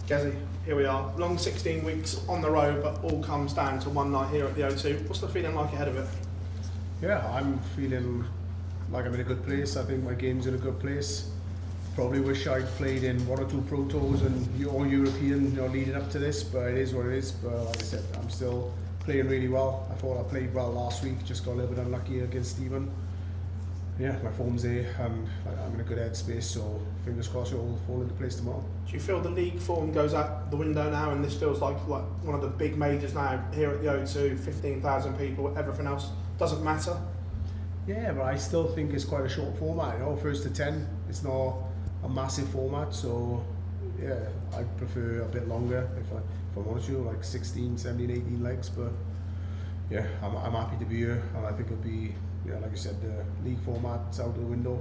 Gazzy, here we are. Long 16 weeks on the road, but all comes down to one night here at the O2. What's the feeling like ahead of it? Yeah, I'm feeling like I'm in a good place. I think my game's in a good place. Probably wish I'd played in one or two Pro Tours and all European, leading up to this, but it is what it is. But like I said, I'm still playing really well. I thought I played well last week, just got a little bit unlucky against Stephen. Yeah, my form's there, and I'm in a good headspace, so fingers crossed it'll all fall into place tomorrow. Do you feel the league form goes out the window now, and this feels like one of the big majors now here at the O2, 15,000 people, everything else doesn't matter? Yeah, but I still think it's quite a short format, first to 10. It's not a massive format, so yeah, I'd prefer a bit longer if I'm honest with you, like 16, 17, 18 legs, but yeah, I'm happy to be here, and I think it'll be, like I said, the league format's out the window,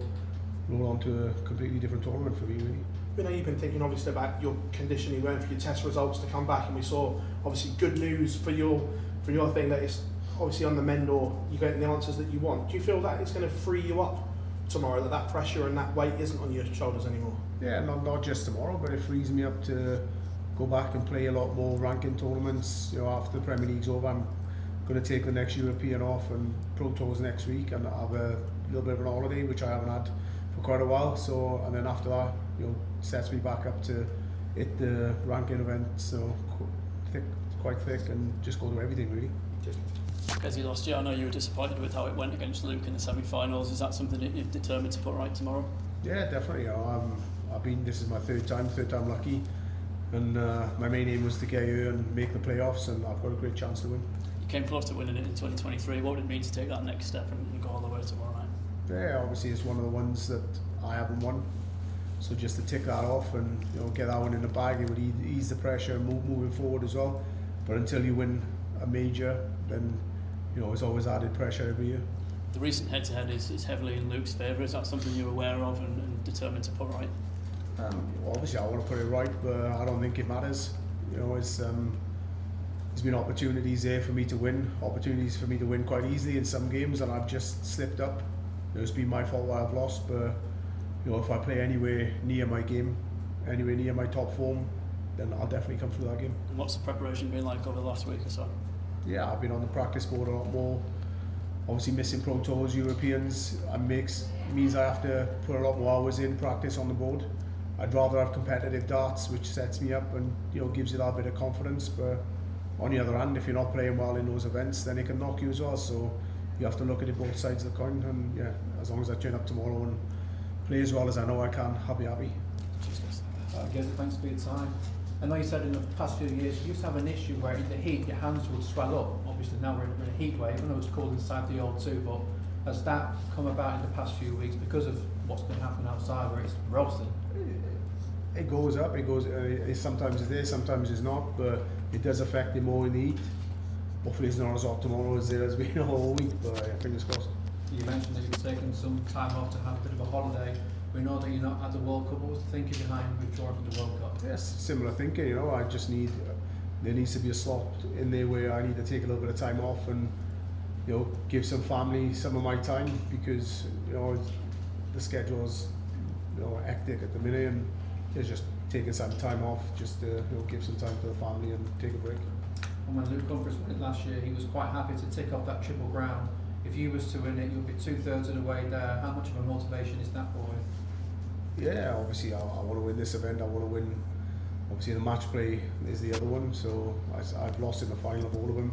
roll on to a completely different tournament for me, really. We know you've been thinking obviously about your condition, you went for your test results to come back, and we saw obviously good news for your thing that it's obviously on the mend, or you're getting the answers that you want. Do you feel that it's going to free you up tomorrow, that pressure and that weight isn't on your shoulders anymore? Yeah, not just tomorrow, but it frees me up to go back and play a lot more ranking tournaments. After the Premier League's over, I'm going to take the next European off and Pro Tours next week, and have a little bit of an holiday, which I haven't had for quite a while. So, and then after that, sets me back up to hit the ranking events. So quite thick, and just go to everything really. Because you lost, I know you were disappointed with how it went against Luke in the semi-finals. Is that something that you're determined to put right tomorrow? Yeah, definitely. This is my third time lucky, and my main aim was to get here and make the playoffs, and I've got a great chance to win. You came close to winning it in 2023. What would it mean to take that next step and go all the way tomorrow night? Yeah, obviously it's one of the ones that I haven't won, so just to tick that off and get that one in the bag, it would ease the pressure moving forward as well. But until you win a major, then there's always added pressure every year. The recent head-to-head is heavily in Luke's favour. Is that something you're aware of and determined to put right? Obviously I want to put it right, but I don't think it matters. There's been opportunities there for me to win, quite easily in some games, and I've just slipped up. It's been my fault why I've lost, but if I play anywhere near my game, anywhere near my top form, then I'll definitely come through that game. And what's the preparation been like over the last week or so? Yeah, I've been on the practice board a lot more. Obviously missing Pro Tours, Europeans, means I have to put a lot more hours in practice on the board. I'd rather have competitive darts, which sets me up and gives you that bit of confidence. But on the other hand, if you're not playing well in those events, then it can knock you as well. So you have to look at it both sides of the coin. And yeah, as long as I turn up tomorrow and play as well as I know I can, I'll be happy. Gazzy, thanks for your time. I know you said in the past few years you used to have an issue where in the heat your hands would swell up. Obviously now we're in a heat wave. I know it's cold inside the O2, but has that come about in the past few weeks because of what's been happening outside where it's roasting? It goes up, sometimes it's there, sometimes it's not, but it does affect it more in the heat. Hopefully it's not as hot tomorrow as it has been all week, but fingers crossed. You mentioned that you've taken some time off to have a bit of a holiday. We know that you're not at the World Cup. What was the thinking behind withdrawing from the World Cup? Yes, similar thinking, there needs to be a slot in there where I need to take a little bit of time off and give some family some of my time, because the schedule's hectic at the minute, and it's just taking some time off just to give some time to the family and take a break. And when Luke Humphries won it last year, he was quite happy to tick off that triple crown. If you was to win it, you'll be 2/3 of the way there. How much of a motivation is that for you? Yeah, obviously I want to win this event. I want to win. Obviously the match play is the other one, so I've lost in the final of all of them.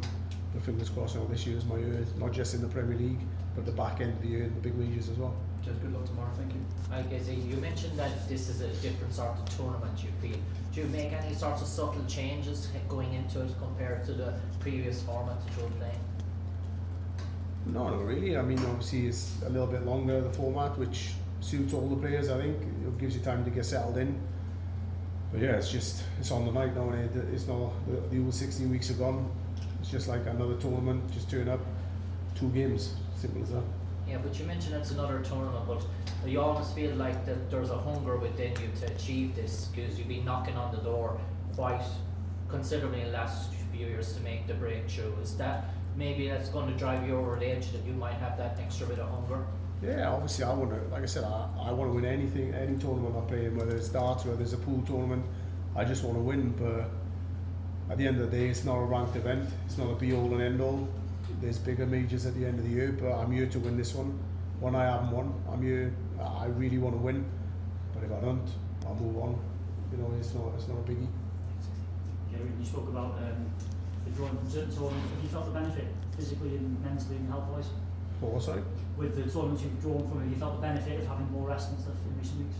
But fingers crossed, this year is my year, not just in the Premier League, but the back end of the year in the big majors as well. Just good luck tomorrow, thank you. Hi Gazzy, you mentioned that this is a different sort of tournament you feel. Do you make any sorts of subtle changes going into it compared to the previous format that you were playing? No, not really. Obviously it's a little bit longer, the format, which suits all the players, I think. It gives you time to get settled in. But yeah, it's on the night now, and it's not, the old 16 weeks are gone. It's just like another tournament, just turn up, 2 games, simple as that. Yeah, but you mentioned it's another tournament, but you almost feel like that there's a hunger within you to achieve this, because you've been knocking on the door quite considerably in the last few years to make the breakthrough. Is that maybe that's going to drive you over the edge, that you might have that extra bit of hunger? Yeah, obviously I want to, like I said, I want to win anything, any tournament I play in, whether it's darts, whether it's a pool tournament. I just want to win, but at the end of the day, it's not a ranked event. It's not a be-all and end-all. There's bigger majors at the end of the year, but I'm here to win this one. When I haven't won, I'm here. I really want to win, but if I don't, I'll move on. You know, it's not a biggie. Gerwyn, you spoke about withdrawing from certain tournaments. Have you felt the benefit physically and mentally and health-wise? For sorry? With the tournaments you've withdrawn from, have you felt the benefit of having more rest and stuff in recent weeks?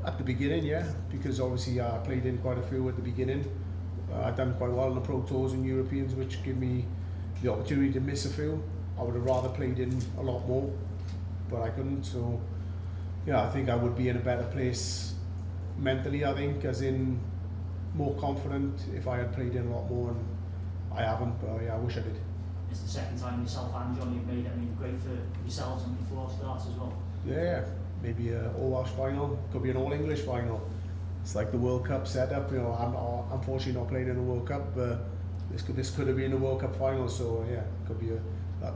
At the beginning, yeah, because obviously I played in quite a few at the beginning. I've done quite well in the Pro Tours and Europeans, which give me the opportunity to miss a few. I would have rather played in a lot more, but I couldn't. So, yeah, I think I would be in a better place mentally, I think, as in more confident if I had played in a lot more, and I haven't, but yeah, I wish I did. It's the second time yourself and Johnny have made it. I mean, great for yourselves and for all starts as well. Yeah, maybe an All-Welsh final, could be an All-English final. It's like the World Cup setup, you know, I'm unfortunately not playing in the World Cup, but this could have been the World Cup final, so yeah, could be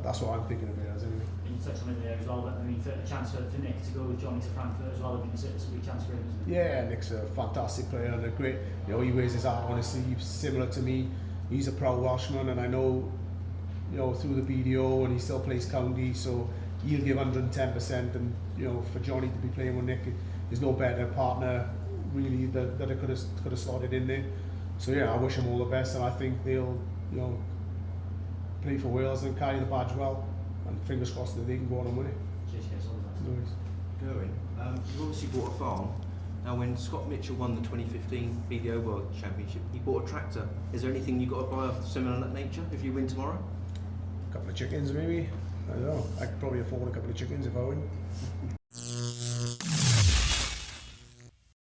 that's what I'm thinking of it as anyway. And you touched on it there as well, but I mean, for a chance for Nick to go with Johnny to Frankfurt as well, I mean, it's a big chance for him, isn't it? Yeah, Nick's a fantastic player and a great, you know, he wears his heart on his sleeve, similar to me. He's a proud Welshman, and I know, you know, through the BDO, and he still plays county, so he'll give 110%, and you know, for Johnny to be playing with Nick, there's no better partner really that I could have slotted in there. So yeah, I wish him all the best, and I think they'll, you know, play for Wales and carry the badge well, and fingers crossed that they can go on and win it. Cheers, guys, all the best. No worries. Gerwyn, you've obviously bought a farm. Now, when Scott Mitchell won the 2015 BDO World Championship, he bought a tractor. Is there anything you've got to buy of similar nature if you win tomorrow? A couple of chickens maybe. I don't know. I could probably afford a couple of chickens if I win.